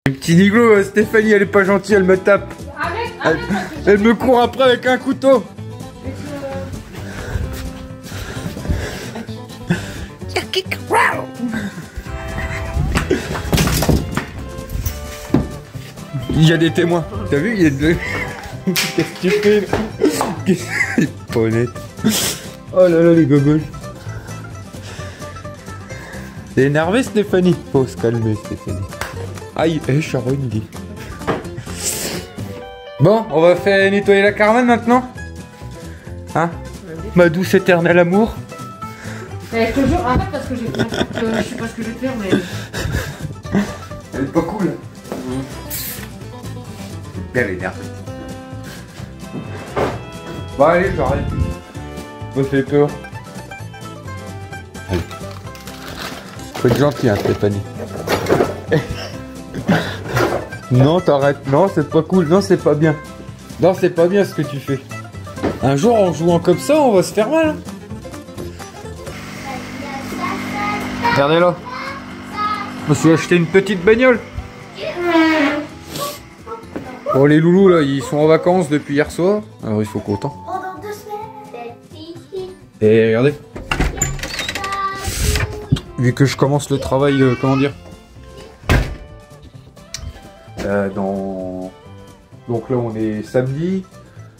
Le petit Niglo, Stéphanie, elle est pas gentille, elle me tape. Elle me court après avec un couteau. Il y a des témoins. T'as vu, il y a deux. Qu'est-ce que tu fais là? C'est pas honnête. Oh là là, les gogoles. T'es énervé, Stéphanie? Faut se calmer, Stéphanie. Aïe, Sharon dit. Bon, on va faire nettoyer la Carmen maintenant. Hein? Ma douce éternelle amour. Je te jure, arrête parce que je sais pas ce que je vais faire, mais. Elle est pas cool. Elle est énervée. Bon allez, j'arrête. Ça fait peur. Allez. Faut être gentil, hein, Stéphanie. Non, t'arrêtes. Non, c'est pas cool. Non, c'est pas bien. Non, c'est pas bien ce que tu fais. Un jour, en jouant comme ça, on va se faire mal. Regardez là. Je me suis acheté une petite bagnole. Bon, les loulous là, ils sont en vacances depuis hier soir. Alors ils sont contents. Pendant 2 semaines. Et regardez. Vu que je commence le travail, comment dire, donc là on est samedi,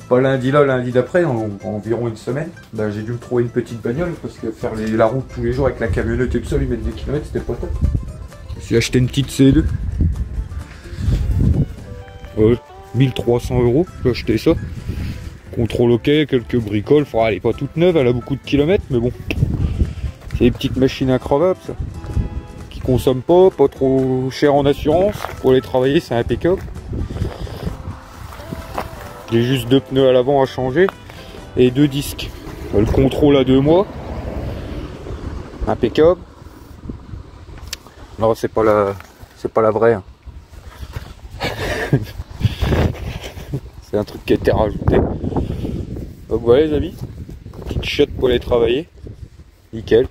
pas lundi là, lundi d'après, environ une semaine. Bah, j'ai dû me trouver une petite bagnole parce que faire la route tous les jours avec la camionnette et tout ça, lui mettre des kilomètres, c'était pas top. Je me suis acheté une petite C2. 1300 €, j'ai acheté ça. Contrôle ok, quelques bricoles, enfin, elle est pas toute neuve, elle a beaucoup de kilomètres, mais bon. C'est des petites machines increvables ça. Qui consomment pas trop cher en assurance. Pour les travailler, c'est impeccable. J'ai juste 2 pneus à l'avant à changer et 2 disques. Le contrôle à 2 mois. Impeccable. Non, c'est pas la vraie. Hein. C'est un truc qui a été rajouté. Donc voilà les amis. Petite chiotte pour les travailler. Nickel.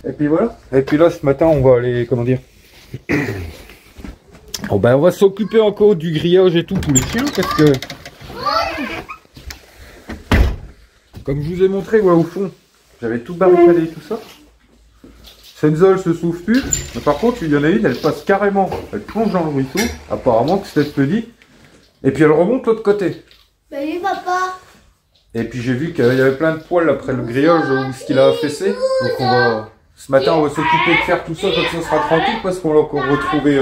Et puis voilà. Et puis là ce matin on va aller, comment dire, oh ben on va s'occuper encore du grillage et tout pour les chiens parce que comme je vous ai montré, voilà, au fond j'avais tout barricadé et tout ça. Senzo se souffle plus, mais par contre il y en a une, elle passe carrément, elle plonge dans le ruisseau, apparemment que c'était ce que dit, et puis elle remonte l'autre côté. Bah oui papa. Et puis j'ai vu qu'il y avait plein de poils après le grillage où ce qu'il a affaissé. Donc on va, ce matin on va s'occuper de faire tout ça, comme ça on sera tranquille parce qu'on l'a encore retrouvé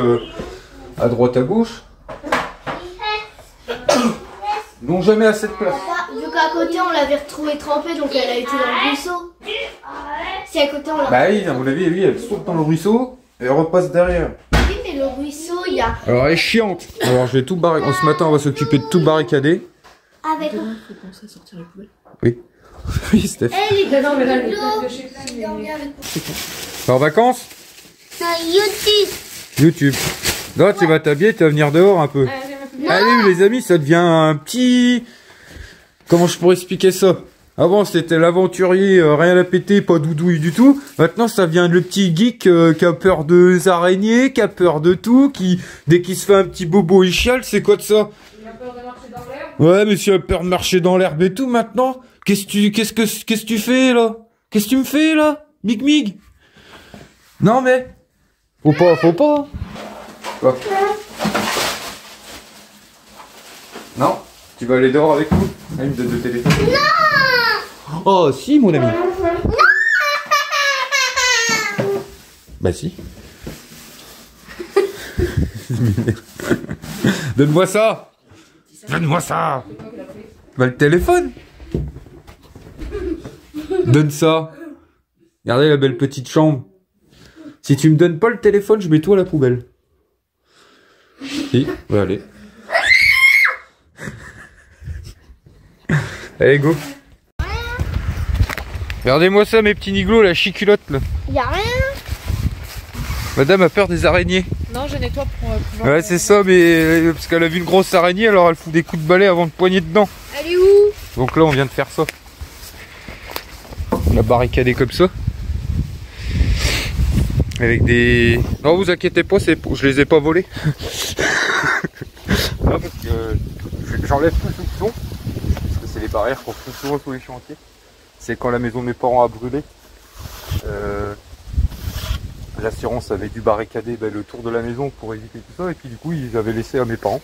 à droite à gauche. Donc jamais à cette place. Papa, vu qu'à côté on l'avait retrouvée trempée donc elle a été dans le ruisseau. Si à côté on l'a. Bah oui, à mon avis, lui elle saute dans le ruisseau et elle repasse derrière. Oui mais le ruisseau il y a. Alors elle est chiante. Alors je vais tout barricader. Ce matin on va s'occuper de tout barricader. Avec. Il faut penser à sortir les poubelles. Oui. Oui, Steph. Non, mais là, les T'es en vacances? YouTube. YouTube. Là, tu vas t'habiller, tu vas venir dehors un peu. Allez, les amis, ça devient un petit... Comment je pourrais expliquer ça? Avant, c'était l'aventurier, rien à péter, pas doudouille du tout. Maintenant, ça vient le petit geek qui a peur des araignées, qui a peur de tout, qui, dès qu'il se fait un petit bobo, il chiale. C'est quoi de ça? Il a peur de marcher dans l'herbe. Ouais, mais tu as peur de marcher dans l'herbe et tout maintenant. Qu'est-ce que tu fais là? Qu'est-ce que tu me fais là? Mig mig. Non mais. Faut pas. Quoi? Non, tu vas aller dehors avec nous. Ah, il me donne le téléphone. Non. Oh si mon ami. Non. Bah si. Donne-moi ça. Donne-moi ça. Bah le téléphone. Donne ça. Regardez la belle petite chambre. Si tu me donnes pas le téléphone, je mets tout à la poubelle. Si, ouais, allez. Allez, go. Regardez-moi ça, mes petits niglos, la chiculotte là. Y'a rien. Madame a peur des araignées. Non, je nettoie pour pouvoir... Ouais, c'est ça, mais parce qu'elle a vu une grosse araignée, alors elle fout des coups de balai avant de poigner dedans. Elle est où? Donc là, on vient de faire ça. On l'a barricadé comme ça. Avec des... Non, vous inquiétez pas, je les ai pas volés. Non, parce que j'enlève tout soupçon. Parce que c'est les barrières qu'on trouve souvent sous les chantiers. C'est quand la maison de mes parents a brûlé. L'assurance avait dû barricader le tour de la maison pour éviter tout ça. Et puis du coup, ils avaient laissé à mes parents.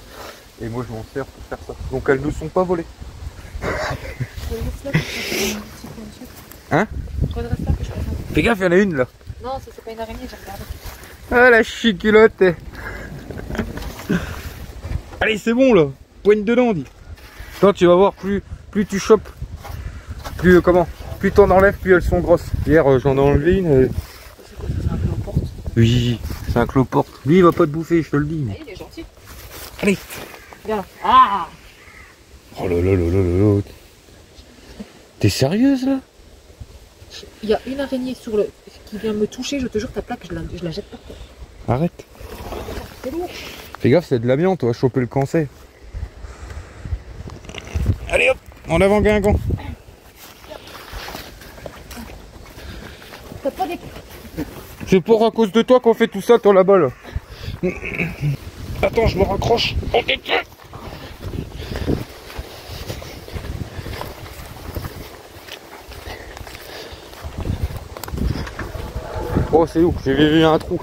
Et moi, je m'en sers pour faire ça. Donc elles ne sont pas volées. Hein? Fais gaffe, il y en a une là. Non, ça c'est pas une araignée, j'ai regardé. Ah la chiculotte. Allez, c'est bon là. Poigne dedans, dit. Toi, tu vas voir, plus tu chopes, plus plus t'en enlèves, plus elles sont grosses. Hier, j'en ai enlevé une. C'est quoi ça, c'est un cloporte? Oui, c'est un cloporte. Lui, il va pas te bouffer, je te le dis. Ah, il est gentil. Allez. Regarde. Ah! Oh là là là là là. T'es sérieuse là? Il y a une araignée qui vient me toucher, je te jure, ta plaque, je la jette par terre. Arrête. C'est lourd. Fais gaffe, c'est de l'amiante, on va choper le cancer. Allez hop, en avant Guingamp. T'as pas des... C'est pour à cause de toi qu'on fait tout ça, toi là-bas là. Attends, je me raccroche. Oh, c'est où? J'ai vu un trou.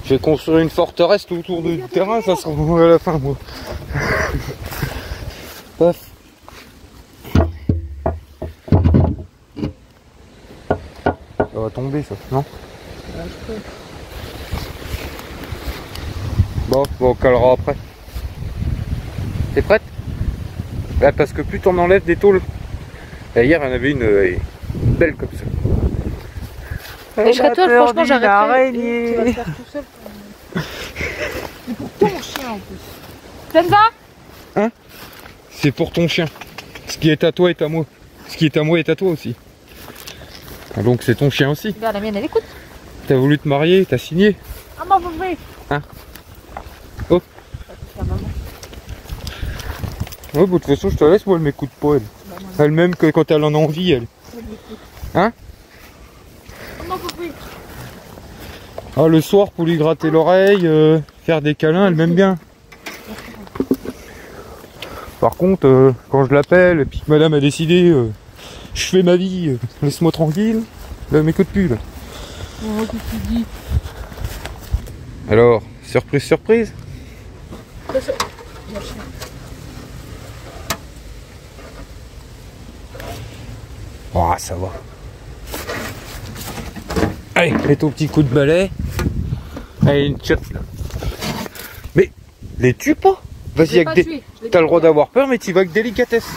Je vais construire une forteresse tout autour du terrain, ça sera à la fin, moi. Paf. Ça va tomber, ça, non? Bon, on calera après. T'es prête? Bah, parce que plus t'en enlèves des tôles. Et hier, il y en avait une belle comme ça. Et je serais toi, franchement, j'arrêterais. Tu vas le faire tout seul. C'est pour ton chien en plus. Ça te va? Hein? C'est pour ton chien. Ce qui est à toi est à moi. Ce qui est à moi est à toi aussi. Ah, donc c'est ton chien aussi. Regarde, la mienne, elle écoute. T'as voulu te marier, t'as signé. Ah non, vous voulez. Hein? Oh. La maman. Ouais, de toute façon, je te laisse, moi, elle m'écoute pas, elle. Bah, elle-même que quand elle en a envie, elle. Hein? Ah, le soir, pour lui gratter l'oreille, faire des câlins, elle m'aime bien. Par contre, quand je l'appelle, et puis que madame a décidé, je fais ma vie, laisse-moi tranquille, là, elle m'écoute plus, là. Oh, qu'est-ce que tu dis? Alors, surprise, surprise? Oh, ça va. Allez, mets ton petit coup de balai. Allez, une tchotte là. Mais, les tue pas. Vas-y, avec des... T'as le droit d'avoir peur, mais t'y vas avec délicatesse.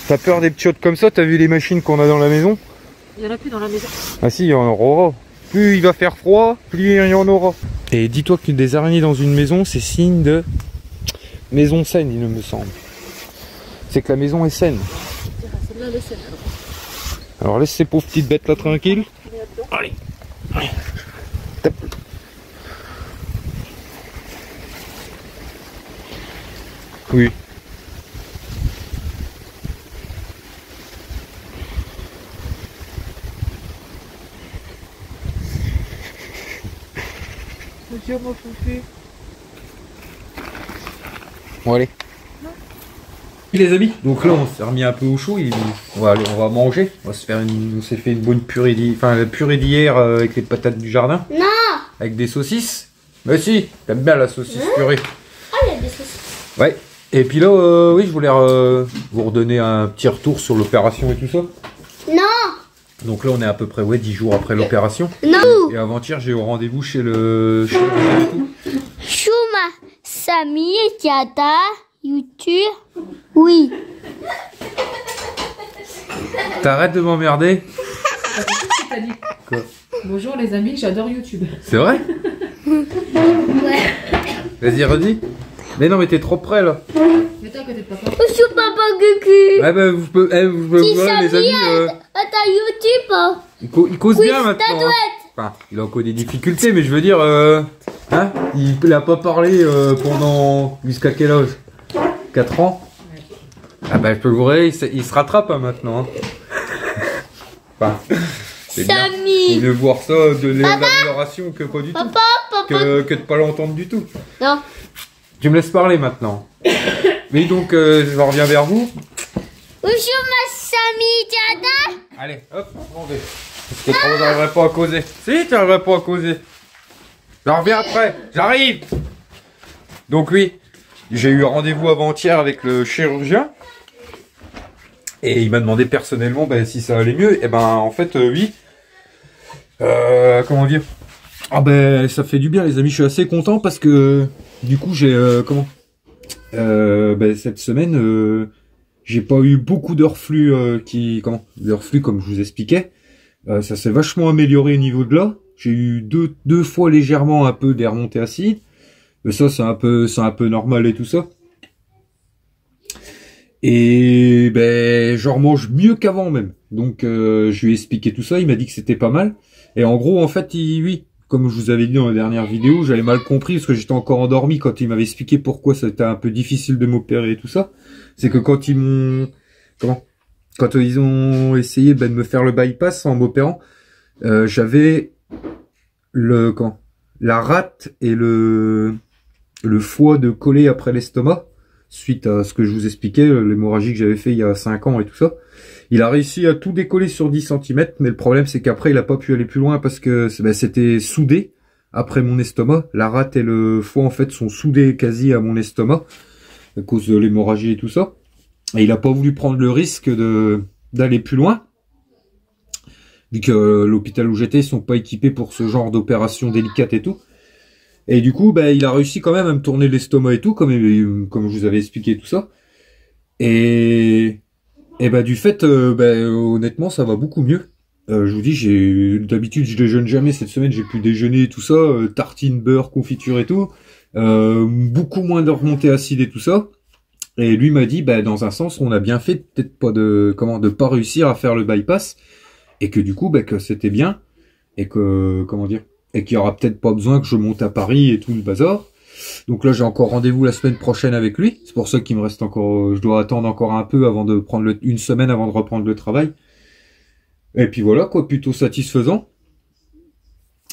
T'as peur des pchiottes comme ça? T'as vu les machines qu'on a dans la maison? Il y en a plus dans la maison. Ah si, il y en aura. Plus il va faire froid, plus il y en aura. Et dis-toi que des araignées dans une maison, c'est signe de maison saine, il me semble. C'est que la maison est saine. Celle-là, elle est saine. Alors laisse ces pauvres petites bêtes là tranquilles. Allez, allez. Tape. Oui. Monsieur, mon foufou. Bon allez. Les amis, donc là on s'est remis un peu au chaud, on va manger, on s'est fait une bonne purée la purée d'hier avec les patates du jardin. Non. Avec des saucisses. Mais si, t'aimes bien la saucisse purée. Ah, il y a des saucisses. Ouais. Et puis là, oui, je voulais vous redonner un petit retour sur l'opération et tout ça. Non. Donc là on est à peu près 10 jours après l'opération. Non. Et avant-hier j'ai eu rendez-vous chez le et tout. Chouma, Samy, Tiata, YouTube. Oui. T'arrêtes de m'emmerder. Quoi? Bonjour les amis, j'adore YouTube. C'est vrai? Ouais. Vas-y, redis. Mais non, mais t'es trop près là. Mets-toi à côté de papa. Je suis papa Gucu. Ouais, bah, vous pouvez voir les amis. Attends, YouTube. Il cause bien maintenant. Hein. Enfin, il a encore des difficultés, mais je veux dire, hein, il a pas parlé pendant jusqu'à quel âge? 4 ans. Ah bah je peux vous dire, il se rattrape hein, maintenant. Hein. Enfin, c'est bien. Faut mieux voir ça de l'amélioration que pas du tout. Que de pas l'entendre du tout. Non. Tu me laisses parler maintenant. Oui donc je reviens vers vous. Bonjour ma Samy, Dada. Allez, hop, on va. Parce que tu n'arriverais pas à causer. Si, tu n'arriverais pas à causer. Je reviens après, j'arrive. Donc oui, j'ai eu rendez-vous avant-hier avec le chirurgien. Et il m'a demandé personnellement si ça allait mieux. Et ben en fait, oui. Comment dire? Ah ben ça fait du bien les amis, je suis assez content parce que du coup j'ai cette semaine j'ai pas eu beaucoup d'heures flux d'heures flux comme je vous expliquais. Ça s'est vachement amélioré au niveau de là. J'ai eu deux fois légèrement un peu des remontées acides. Mais ça c'est un peu normal et tout ça. Et ben je remange mieux qu'avant même. Donc je lui ai expliqué tout ça, il m'a dit que c'était pas mal. Et en gros en fait oui, comme je vous avais dit dans la dernière vidéo, j'avais mal compris parce que j'étais encore endormi quand il m'avait expliqué pourquoi c'était un peu difficile de m'opérer et tout ça. C'est que quand ils m'ont quand ils ont essayé de me faire le bypass en m'opérant, j'avais la rate et le foie de coller après l'estomac suite à ce que je vous expliquais, l'hémorragie que j'avais fait il y a 5 ans et tout ça. Il a réussi à tout décoller sur 10 cm, mais le problème c'est qu'après il a pas pu aller plus loin parce que c'était soudé après mon estomac. La rate et le foie en fait sont soudés quasi à mon estomac à cause de l'hémorragie et tout ça. Et il a pas voulu prendre le risque d'aller plus loin. Vu que l'hôpital où j'étais, ils sont pas équipés pour ce genre d'opération délicate et tout. Et du coup, il a réussi quand même à me tourner l'estomac et tout, comme je vous avais expliqué tout ça. Et du fait, honnêtement, ça va beaucoup mieux. Je vous dis, d'habitude, je déjeune jamais. Cette semaine, j'ai pu déjeuner et tout ça, tartine, beurre, confiture et tout. Beaucoup moins de remontées acides et tout ça. Et lui m'a dit, dans un sens, on a bien fait, peut-être pas de pas réussir à faire le bypass. Et que du coup, que c'était bien. Et que, et qu'il y aura peut-être pas besoin que je monte à Paris et tout le bazar. Donc là, j'ai encore rendez-vous la semaine prochaine avec lui. C'est pour ça qu'il me reste encore, je dois attendre encore un peu avant de prendre une semaine avant de reprendre le travail. Et puis voilà, plutôt satisfaisant.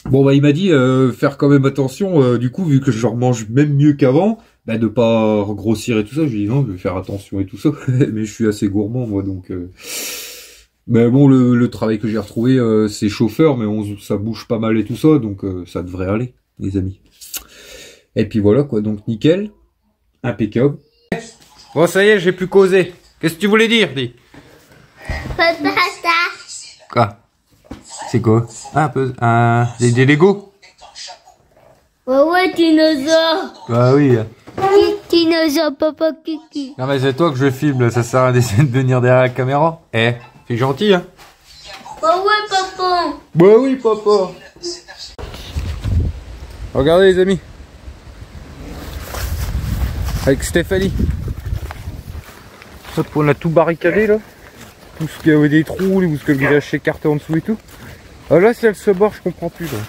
Bon, il m'a dit, faire quand même attention, du coup, vu que je mange même mieux qu'avant, de pas grossir et tout ça. Je lui ai dit non, je vais faire attention et tout ça. Mais je suis assez gourmand, moi, donc, mais bon, le travail que j'ai retrouvé, c'est chauffeur, mais ça bouge pas mal et tout ça, donc ça devrait aller, les amis. Et puis voilà, donc nickel, impeccable. Bon, ça y est, j'ai plus causé. Qu'est-ce que tu voulais dire, dis? Papa, Quoi? C'est quoi? Ah, un peu, des Lego? Ouais, dinosaure. Bah oui. Dinosaure, papa Kiki. Non mais c'est toi que je filme, là. Ça sert à rien d'essayer de venir derrière la caméra. C'est gentil, hein? Bah ouais, papa. Bah oui, papa. Regardez, les amis. Avec Stéphanie. On a tout barricadé, là. Tout ce qui avait des trous, ou ce que le village s'est écarté en dessous et tout. Ah là, si elle se barre, je comprends plus, là.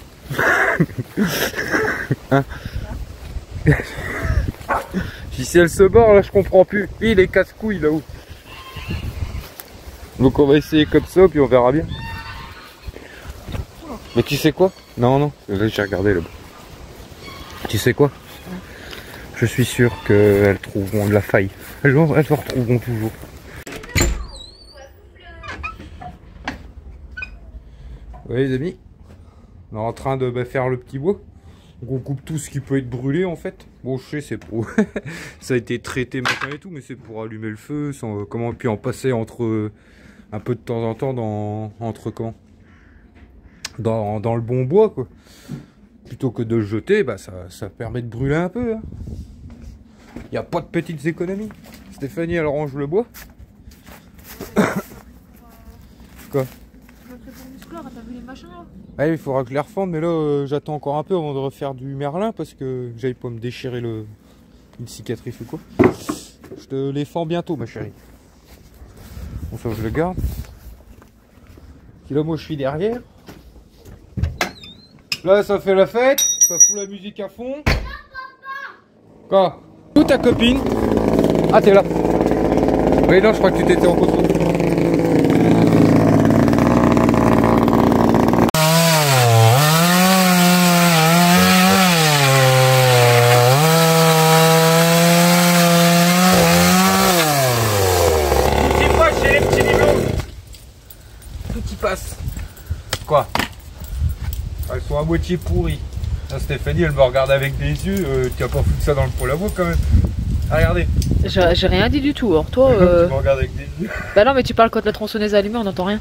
Hein? Si elle se barre, là, je comprends plus. Oui, les casse-couilles, là-haut. Donc on va essayer comme ça, puis on verra bien. Mais tu sais quoi? Non, là j'ai regardé là-bas. Tu sais quoi? Je suis sûr qu'elles trouveront de la faille. Elles le retrouveront toujours. Oui les amis, on est en train de faire le petit bois. Donc on coupe tout ce qui peut être brûlé en fait. Bon je sais c'est pour... ça a été traité machin et tout, mais c'est pour allumer le feu, puis en passer entre... un peu de temps en temps dans le bon bois quoi. Plutôt que de le jeter, ça permet de brûler un peu. Il n'y a pas de petites économies. Stéphanie elle range le bois. Quoi? T'as vu les machins là? Ah, il faudra que je les refende, mais là j'attends encore un peu avant de refaire du merlin parce que j'aille pas me déchirer une cicatrice ou quoi. Je te les fends bientôt ma chérie. Bon ça je le garde. Puis là moi je suis derrière. Là ça fait la fête, ça fout la musique à fond. Quoi? Où ta copine? Ah t'es là. Oui, non, je crois que tu t'étais en contre. Quoi? Elles sont à moitié pourries. Là, Stéphanie, elle me regarde avec des yeux. Tu vas pas foutre ça dans le pot à bois quand même. Ah, regardez. J'ai rien dit du tout. Alors toi. Tu me regardes avec des yeux. Bah non, mais tu parles quand la tronçonneuse est allumée, on n'entend rien.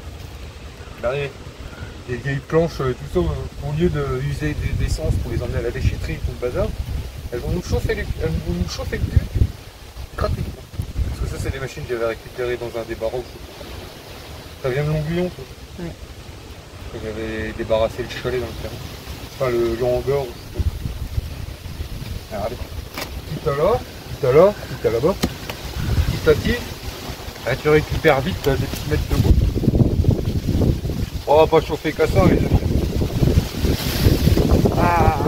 Regardez. Des vieilles planches, tout ça, au lieu d'user d'essence pour les emmener à la déchetterie et tout le bazar, elles vont nous chauffer le cul gratuitement. Parce que ça, c'est des machines que j'avais récupérées dans un débarras. Ça vient de Longuillon, quoi. Ouais. J'avais débarrassé le chalet dans le terrain. Enfin, le hangar. Regardez. Quitte à là, quitte à là, quitte à là-bas. Petit à petit, là, tu récupères vite des petits mètres de bout. On va pas chauffer qu'à ça, les amis. Ah.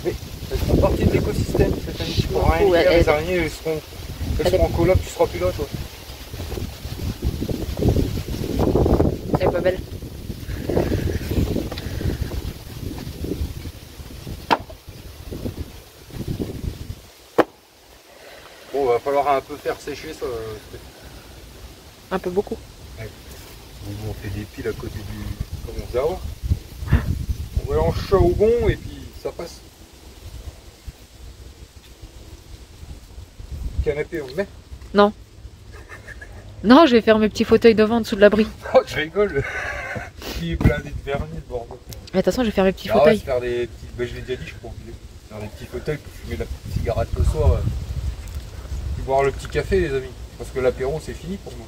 Mais elles font partie de l'écosystème, cette année. Tu pourras rien dire, les araignées, elles seront en coloc, tu seras plus là, toi. Elle est pas belle. Bon, va falloir un peu faire sécher ça. Un peu beaucoup. Ouais. On fait des piles à côté du. Comme on faisait avant. On mélange ça au bon et puis ça passe. Canapé, on le met? Non. Non, je vais faire mes petits fauteuils devant en dessous de l'abri. Oh, je rigole. Il est blindé de vernis, le bordel. Mais de toute façon, je vais faire mes petits Ah ouais, fauteuils. faire des petits. Ben, je l'ai déjà dit, je crois. Faire des petits fauteuils pour fumer la petite cigarette le soir. Puis boire le petit café, les amis. Parce que l'apéro, c'est fini pour moi.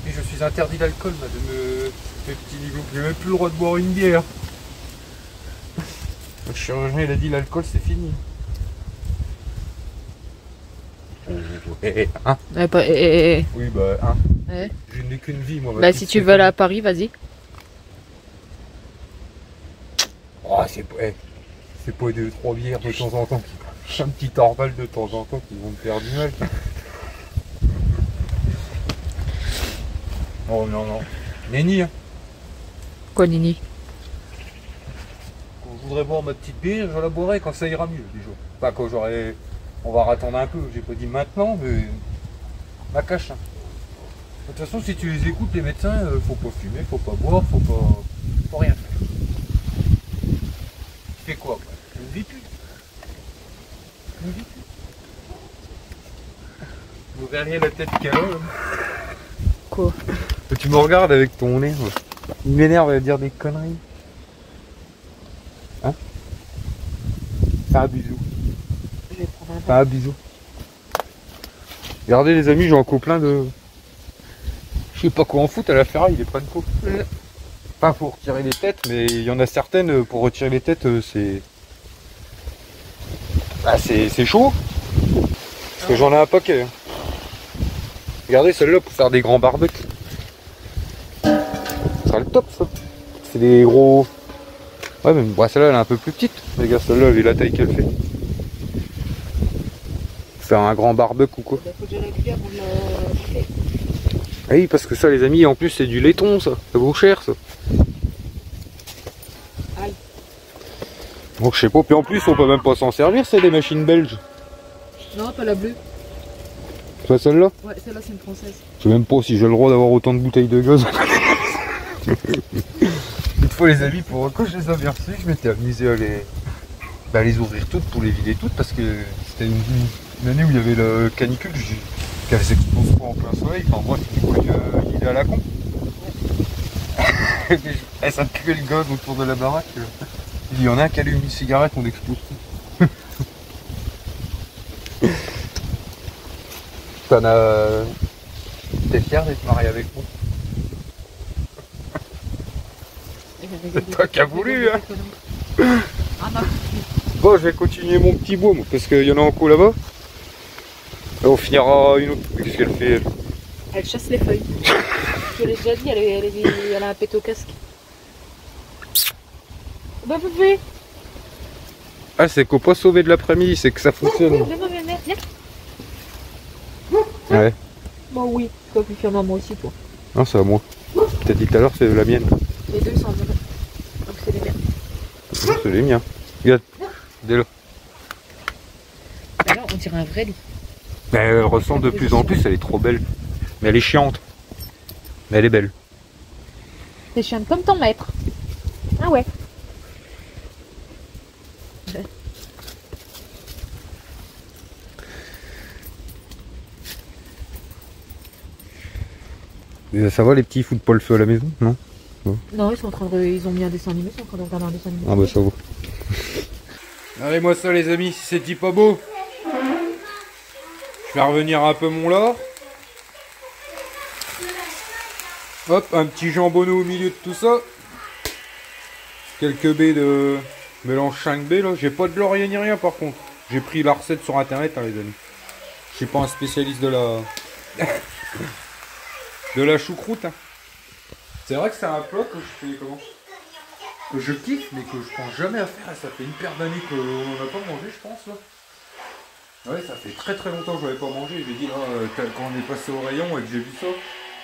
Et je suis interdit d'alcool, de mes petits niveaux. J'ai même plus le droit de boire une bière. Le chirurgien, il a dit l'alcool, c'est fini. Hein? Oui, Oui, bah, Ouais. Je n'ai qu'une vie, moi. Bah, si tu veux aller à Paris, vas-y. Oh, c'est pas 2-3 bières de temps en temps. Un petit Orval de temps en temps qui vont me faire du mal. Oh non, non. Nenni, hein. Quoi, Nini? Quand je voudrais boire ma petite bière, je la boirai quand ça ira mieux, déjà. Enfin, quand j'aurai. On va attendre un peu, j'ai pas dit maintenant, mais. Ma cache. Hein. De toute façon, si tu les écoutes, les médecins, faut pas fumer, faut pas boire, faut rien faire. Tu fais quoi? Une vie plus. Une vie plus. Vous verriez la tête qu'elle a. Quoi? Tu me regardes avec ton nez. Il m'énerve à dire des conneries. Hein? Fais un bisou. Je vais prendre un Fais un bisou. Regardez les amis, j'ai encore plein de. Je sais pas quoi en foutre à la ferraille, il est plein de peau. Pas pour retirer les têtes, mais il y en a certaines pour retirer les têtes, c'est. Ah, c'est chaud. Parce que j'en ai un paquet. Hein. Regardez celle-là pour faire des grands barbecues. Ça sera le top ça. C'est des gros. Ouais, mais bah, celle-là elle est un peu plus petite. Les gars, celle-là, vu la taille qu'elle fait. Faire un grand barbecue ou quoi. Faut déjà la cuire pour le. Ah oui, parce que ça, les amis, en plus, c'est du laiton, ça. Ça vaut cher, ça. Aïe. Donc, je sais pas. Puis en plus, on peut même pas s'en servir, c'est des machines belges. Non, pas la bleue. C'est pas celle-là? Ouais, celle-là, c'est une française. Je sais même pas si j'ai le droit d'avoir autant de bouteilles de gaz. Une fois, les amis, quand je les avais reçues, je m'étais amusé à les ouvrir toutes pour les vider toutes parce que c'était une année où il y avait le canicule. Qu'elles s'explosent pas en plein soleil, enfin moi c'était quoi une idée à la con. Et ça puait le gaz autour de la baraque. Il y en a un qui allume une cigarette, on explose tout. T'es fier d'être marié avec moi? C'est toi qui as voulu, hein. Bon, je vais continuer mon petit bois, moi, parce qu'il y en a encore là-bas. Et on finira une autre. Qu'est-ce qu'elle fait, elle? Elle chasse les feuilles. Je l'ai déjà dit, elle a un pet au casque. Bah, vous pouvez. Ah, c'est qu'on pas sauvé de l'après-midi, c'est que ça fonctionne. Viens. Ouais. Bah oui, tu vas plus faire maman aussi, toi. Non, c'est à moi. T'as dit tout à l'heure, c'est la mienne. Les deux sont maman. Donc c'est les miens. Non, c'est les miens. Regarde, dès là. Bah là, on dirait un vrai loup. Mais elle ressemble de plus en plus, elle est trop belle. Mais elle est chiante. Mais elle est belle. T'es chiante comme ton maître. Ah ouais. Ça va les petits, ils foutent pas le feu à la maison, non? Non, ils sont en train de... Ils ont mis un dessin animé, ils sont en train de regarder un dessin animé. Ah bah ça va. Allez moi ça les amis, si c'est pas beau. Je vais revenir un peu mon lard. Hop, un petit jambonneau au milieu de tout ça. Quelques baies de mélange 5 baies là. J'ai pas de laurier ni rien par contre. J'ai pris la recette sur internet hein, les amis. Je suis pas un spécialiste de la... de la choucroute. Hein. C'est vrai que c'est un plat que je fais comment? Que je kiffe mais que je pense jamais à faire. Et ça fait une paire d'années qu'on n'en a pas mangé je pense là. Ouais, ça fait très longtemps que je n'avais pas mangé. J'ai dit là, quand on est passé au rayon et que j'ai vu ça,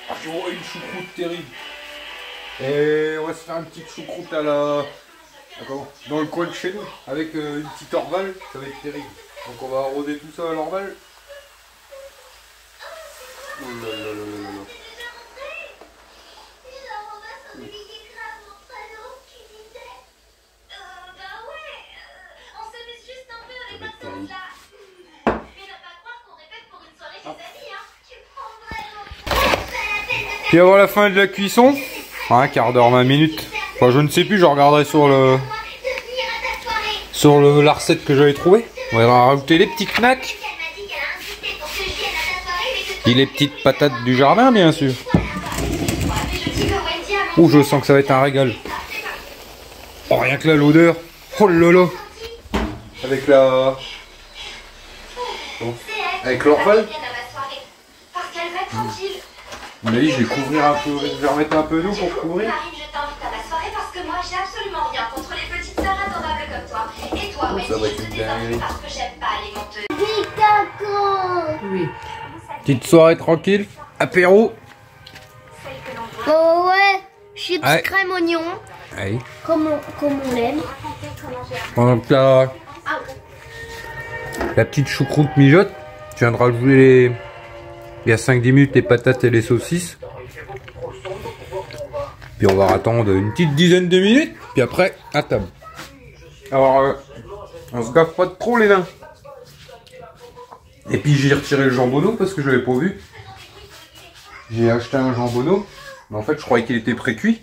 ah, j'ai oh, une choucroute terrible. Et on va se faire une petite choucroute à la... dans le coin de chez nous, avec une petite orval, ça va être terrible. Donc on va arroser tout ça à l'orval. Oh là là là là là. Puis avant la fin de la cuisson, un quart d'heure, 20 minutes. Enfin, je ne sais plus, je regarderai sur la recette que j'avais trouvée. On va rajouter les petits knacks. Et les petites patates du jardin, bien sûr. Ouh, je sens que ça va être un régal. Oh, rien que là, l'odeur. Oh là là. Avec la... Bon. Avec l'orval. À mon avis, je vais couvrir un peu, je vais remettre un peu d'eau pour couvrir. Ça va être une dinguerie. Oui. Petite soirée tranquille, apéro. Oh ouais, chips, ouais. Crème, oignon. Allez. Comme on l'aime. Donc la petite choucroute mijote. Tu viendras rajouter il y a 5-10 minutes les patates et les saucisses. Puis on va attendre une petite dizaine de minutes. Puis après, à table. Alors, on se gaffe pas de trop les nains. Et puis j'ai retiré le jambonneau parce que je l'avais pas vu. J'ai acheté un jambonneau. Mais en fait, je croyais qu'il était pré-cuit.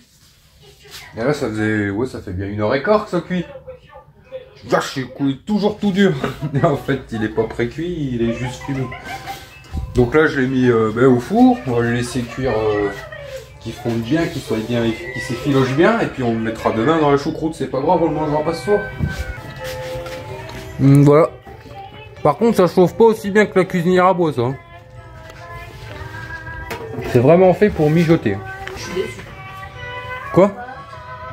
Et là, ça faisait... Ouais, ça fait bien 1h15 que ça cuit. Vache, il est toujours tout dur. Et en fait, il est pas pré-cuit, il est juste fumé. Donc là, je l'ai mis au four. On va le laisser cuire, qu'il fonde bien, qu'il soit bien, qu'il s'effiloche bien. Et puis on le mettra demain dans la choucroute. C'est pas grave, on le mangera pas ce soir. Voilà. Par contre, ça chauffe pas aussi bien que la cuisinière à bois, ça. Hein. C'est vraiment fait pour mijoter. Je suis déçu. Quoi? Le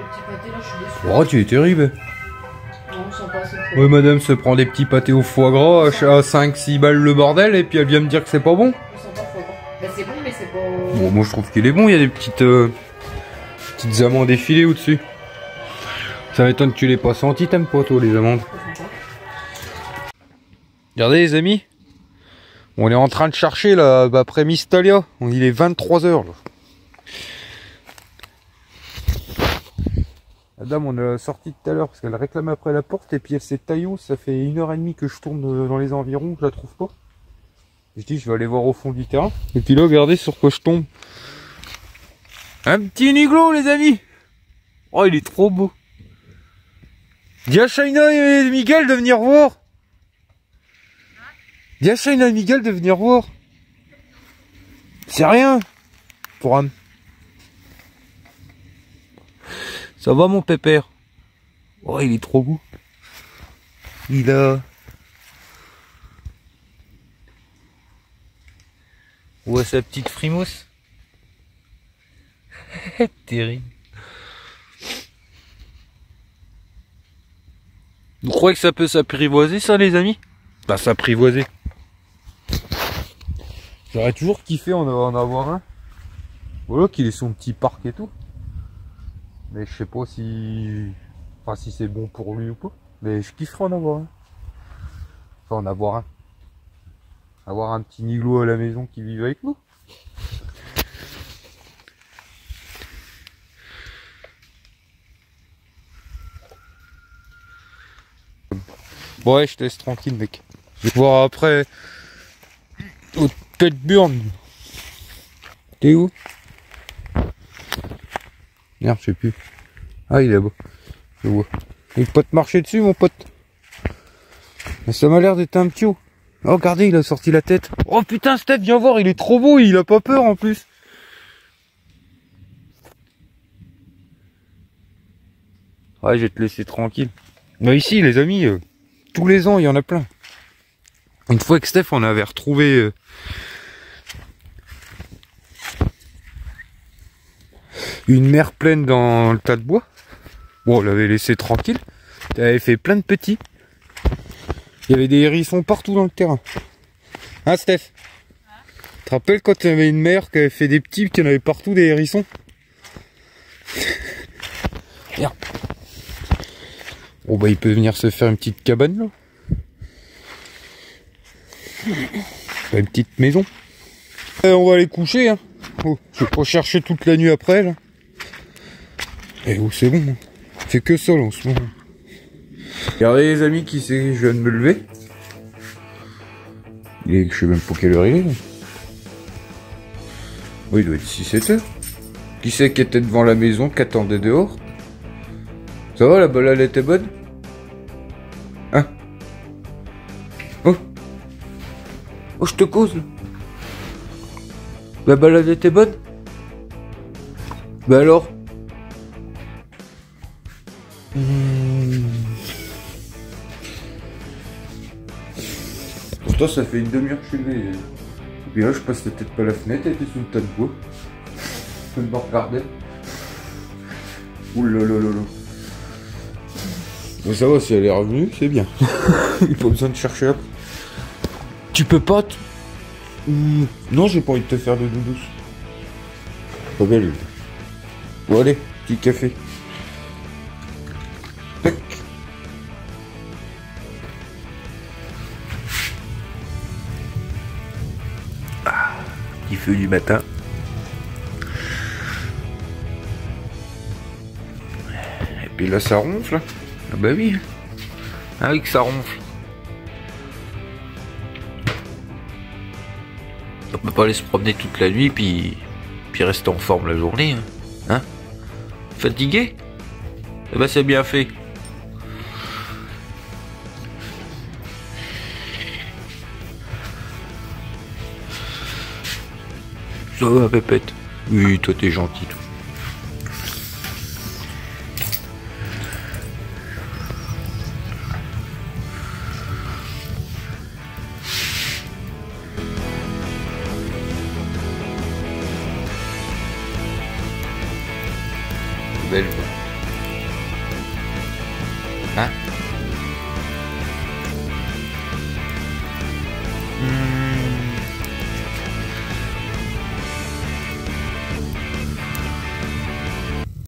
petit pâté là, je suis déçu. Oh, tu es terrible. Non, on sent pas assez. Oui, madame se prend des petits pâtés au foie gras à 5-6 balles le bordel et puis elle vient me dire que c'est pas bon. On sent pas le foie gras. Ben, c'est bon, mais c'est pas... Bon, moi je trouve qu'il est bon, il y a des petites amandes effilées au-dessus. Ça m'étonne que tu l'aies pas senti, t'aimes pas toi les amandes? Regardez les amis, on est en train de chercher là, après Mystalia, il est 23h là. La dame on a sorti tout à l'heure parce qu'elle réclame après la porte et puis elle s'est taillée, ça fait 1h30 que je tourne dans les environs, je la trouve pas. Je dis je vais aller voir au fond du terrain. Et puis là regardez sur quoi je tombe. Un petit niglo les amis. Oh il est trop beau. Dis à Shaina et Miguel de venir voir. Dis à Shaina et Miguel de venir voir. C'est rien. Pour un... Ça va mon pépère? Oh il est trop beau. Il a... Ouais sa petite frimousse. Terrible. Vous croyez que ça peut s'apprivoiser ça les amis? Bah s'apprivoiser. J'aurais toujours kiffé en avoir un. Voilà qu'il ait son petit parc et tout. Mais je sais pas si... Enfin si c'est bon pour lui ou pas. Mais je kifferais en avoir un. Enfin en avoir un. Avoir un petit niglo à la maison qui vive avec nous. Bon ouais, je te laisse tranquille mec. Je vais te voir après au Pet Burn. T'es où? Merde, je sais plus. Ah, il est là-bas. Je vois. Il peut te marcher dessus, mon pote. Mais ça m'a l'air d'être un petit haut. Oh, regardez, il a sorti la tête. Oh putain, Steph, viens voir, il est trop beau, il a pas peur en plus. Ouais, je vais te laisser tranquille. Mais ici, les amis, tous les ans, il y en a plein. Une fois avec Steph, on avait retrouvé... une mer pleine dans le tas de bois. Bon, on l'avait laissé tranquille. Elle avait fait plein de petits. Il y avait des hérissons partout dans le terrain. Hein, Steph? Tu te rappelles quand il y avait une mer qui avait fait des petits, qu'il y en avait partout des hérissons? Merde. Bon, bah, il peut venir se faire une petite cabane, là. Une petite maison. On va aller coucher, hein. Oh, je vais pas chercher toute la nuit après, là. Et oh, c'est bon. Hein. C'est que ça, là, en ce moment. Regardez, les amis, qui c'est? Je viens de me lever. Je sais même pas quelle heure il est, là. Oui, il doit être 6-7 heures. Qui c'est qui était devant la maison, qui attendait dehors? Ça va, la balade était bonne? Hein? Oh! Oh, je te cause, là. La balade était bonne? Bah alors? Pourtant ça fait une demi-heure que je suis levé. Et puis là je passe peut-être pas la fenêtre, elle était sous le tas de bois. Je me regarder. Ouh là là là là. Mais ça va, si elle est revenue, c'est bien. Il n'y a pas besoin de chercher après. Tu peux pas... Non, j'ai pas envie de te faire de doudous. Pas belle. Bon allez, petit café. Tac. Ah, petit feu du matin. Et puis là ça ronfle. Ah bah oui. Ah oui que ça ronfle. On peut pas aller se promener toute la nuit puis rester en forme la journée. Hein? Fatigué? Eh ben c'est bien fait. Ça va, Pépette? Oui, toi t'es gentil, toi. Belle. Hein?